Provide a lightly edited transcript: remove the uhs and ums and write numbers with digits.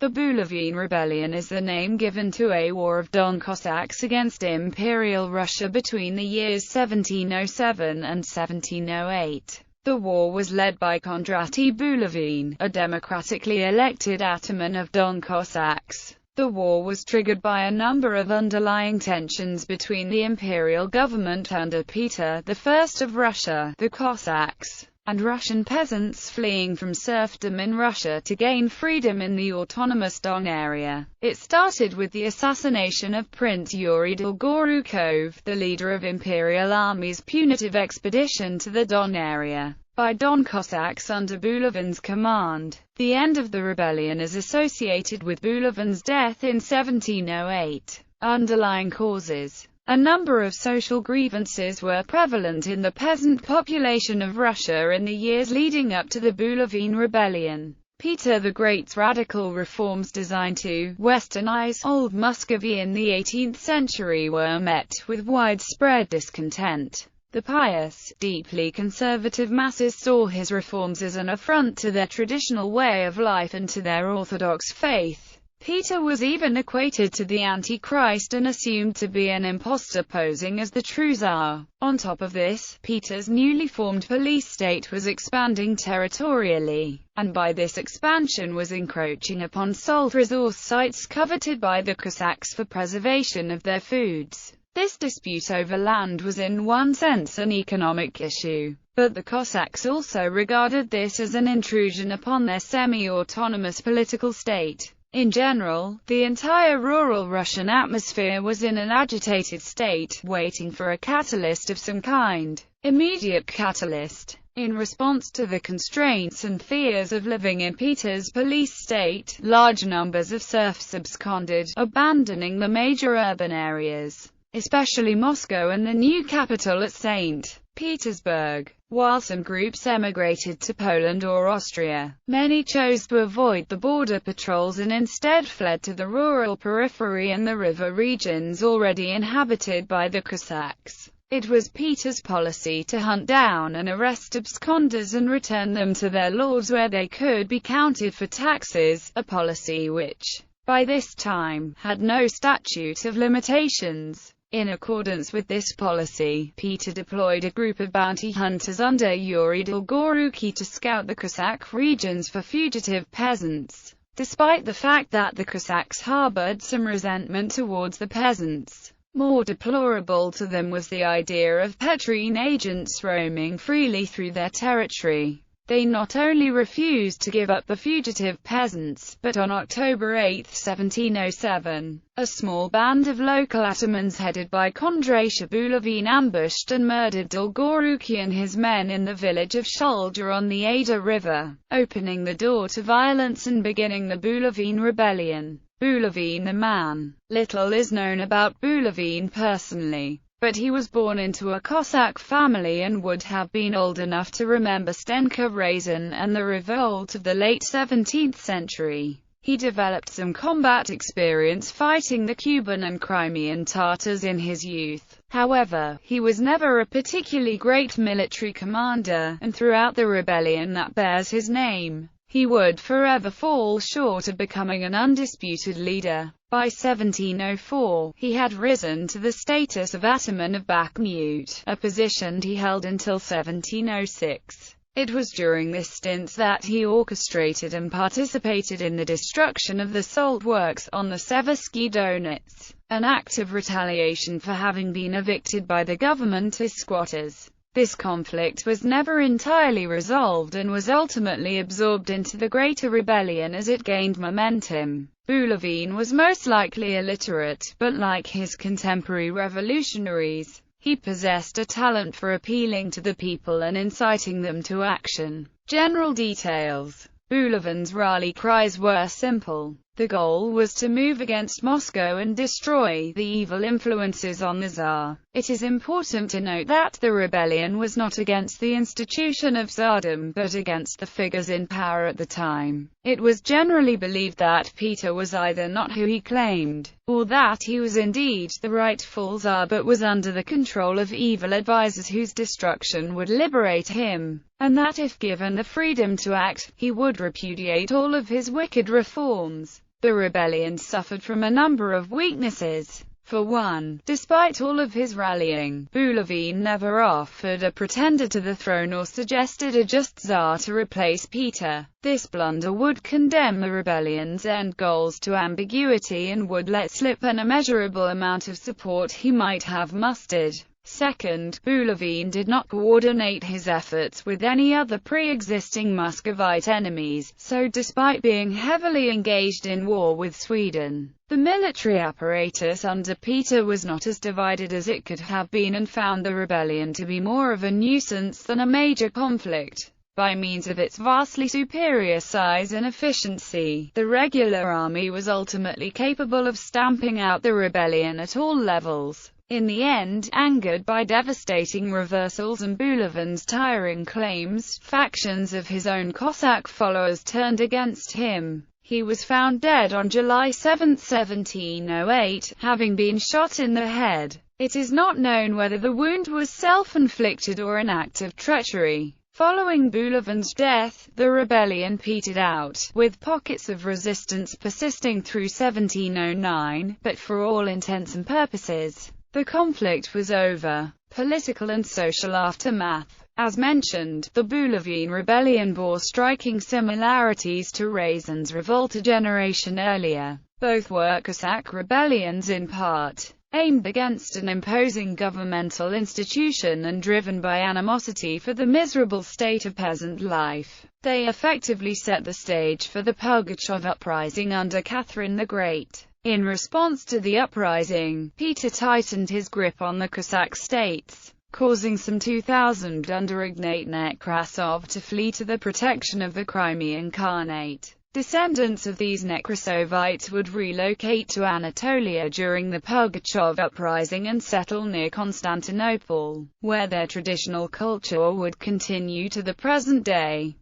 The Bulavin Rebellion is the name given to a war of Don Cossacks against Imperial Russia between the years 1707 and 1708. The war was led by Kondraty Bulavin, a democratically elected ataman of Don Cossacks. The war was triggered by a number of underlying tensions between the imperial government under Peter I of Russia, the Cossacks, and Russian peasants fleeing from serfdom in Russia to gain freedom in the autonomous Don area. It started with the assassination of Prince Yuri Dolgorukov, the leader of Imperial Army's punitive expedition to the Don area, by Don Cossacks under Bulavin's command. The end of the rebellion is associated with Bulavin's death in 1708. Underlying causes. A number of social grievances were prevalent in the peasant population of Russia in the years leading up to the Bulavin Rebellion. Peter the Great's radical reforms designed to westernize Old Muscovy in the 18th century were met with widespread discontent. The pious, deeply conservative masses saw his reforms as an affront to their traditional way of life and to their Orthodox faith. Peter was even equated to the Antichrist and assumed to be an impostor posing as the true Tsar. On top of this, Peter's newly formed police state was expanding territorially, and by this expansion was encroaching upon salt resource sites coveted by the Cossacks for preservation of their foods. This dispute over land was in one sense an economic issue, but the Cossacks also regarded this as an intrusion upon their semi-autonomous political state. In general, the entire rural Russian atmosphere was in an agitated state, waiting for a catalyst of some kind. Immediate catalyst. In response to the constraints and fears of living in Peter's police state, large numbers of serfs absconded, abandoning the major urban areas, especially Moscow and the new capital at St. Petersburg. While some groups emigrated to Poland or Austria, many chose to avoid the border patrols and instead fled to the rural periphery and the river regions already inhabited by the Cossacks. It was Peter's policy to hunt down and arrest absconders and return them to their lords where they could be counted for taxes, a policy which, by this time, had no statute of limitations. In accordance with this policy, Peter deployed a group of bounty hunters under Yuri Dolgoruki to scout the Cossack regions for fugitive peasants. Despite the fact that the Cossacks harbored some resentment towards the peasants, more deplorable to them was the idea of Petrine agents roaming freely through their territory. They not only refused to give up the fugitive peasants, but on October 8, 1707, a small band of local atamans headed by Kondraty Bulavin ambushed and murdered Dolgoruki and his men in the village of Shulja on the Ada River, opening the door to violence and beginning the Bulavin Rebellion. Bulavin the man. Little is known about Bulavin personally, but he was born into a Cossack family and would have been old enough to remember Stenka Razin and the revolt of the late 17th century. He developed some combat experience fighting the Cuban and Crimean Tatars in his youth. However, he was never a particularly great military commander, and throughout the rebellion that bears his name, he would forever fall short of becoming an undisputed leader. By 1704, he had risen to the status of Ataman of Bakhmut, a position he held until 1706. It was during this stint that he orchestrated and participated in the destruction of the salt works on the Seversky Donets, an act of retaliation for having been evicted by the government as squatters. This conflict was never entirely resolved and was ultimately absorbed into the Greater Rebellion as it gained momentum. Bulavin was most likely illiterate, but like his contemporary revolutionaries, he possessed a talent for appealing to the people and inciting them to action. General details. Bulavin's rally cries were simple. The goal was to move against Moscow and destroy the evil influences on the Tsar. It is important to note that the rebellion was not against the institution of Tsardom, but against the figures in power at the time. It was generally believed that Peter was either not who he claimed, or that he was indeed the rightful Tsar but was under the control of evil advisers whose destruction would liberate him, and that if given the freedom to act, he would repudiate all of his wicked reforms. The rebellion suffered from a number of weaknesses. For one, despite all of his rallying, Bulavin never offered a pretender to the throne or suggested a just Tsar to replace Peter. This blunder would condemn the rebellion's end goals to ambiguity and would let slip an immeasurable amount of support he might have mustered. Second, Bulavin did not coordinate his efforts with any other pre-existing Muscovite enemies, so despite being heavily engaged in war with Sweden, the military apparatus under Peter was not as divided as it could have been and found the rebellion to be more of a nuisance than a major conflict. By means of its vastly superior size and efficiency, the regular army was ultimately capable of stamping out the rebellion at all levels. In the end, angered by devastating reversals and Bulavin's tiring claims, factions of his own Cossack followers turned against him. He was found dead on July 7, 1708, having been shot in the head. It is not known whether the wound was self-inflicted or an act of treachery. Following Bulavin's death, the rebellion petered out, with pockets of resistance persisting through 1709, but for all intents and purposes, the conflict was over. Political and social aftermath. As mentioned, the Bulavin Rebellion bore striking similarities to Razin's revolt a generation earlier. Both were Cossack rebellions in part, aimed against an imposing governmental institution and driven by animosity for the miserable state of peasant life. They effectively set the stage for the Pugachev uprising under Catherine the Great. In response to the uprising, Peter tightened his grip on the Cossack states, causing some 2,000 under Ignat Nekrasov to flee to the protection of the Crimean Khanate. Descendants of these Nekrasovites would relocate to Anatolia during the Pugachev uprising and settle near Constantinople, where their traditional culture would continue to the present day.